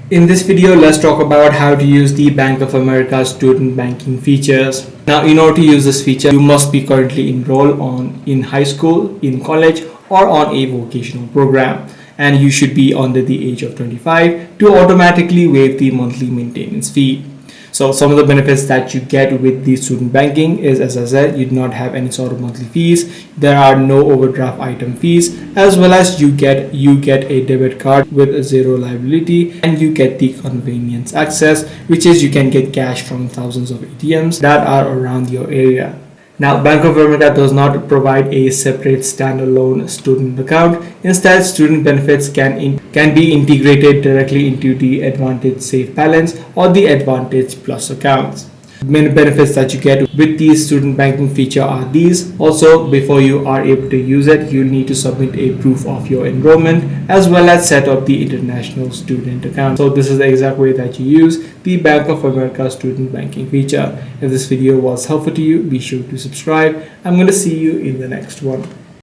In this video, let's talk about how to use the Bank of America student banking features. Now, in order to use this feature, you must be currently enrolled in high school, in college, or on a vocational program. And you should be under the age of 25 to automatically waive the monthly maintenance fee. So some of the benefits that you get with the student banking is, as I said, you do not have any sort of monthly fees. There are no overdraft item fees, as well as you get a debit card with a zero liability, and you get the convenience access, which is you can get cash from thousands of ATMs that are around your area. Now, Bank of America does not provide a separate standalone student account. Instead, student benefits can be integrated directly into the Advantage SafeBalance or the Advantage Plus accounts. Main benefits that you get with the student banking feature are these. Also, before you are able to use it, you need to submit a proof of your enrollment as well as set up the international student account. So this is the exact way that you use the Bank of America student banking feature. If this video was helpful to you, be sure to subscribe. I'm going to see you in the next one.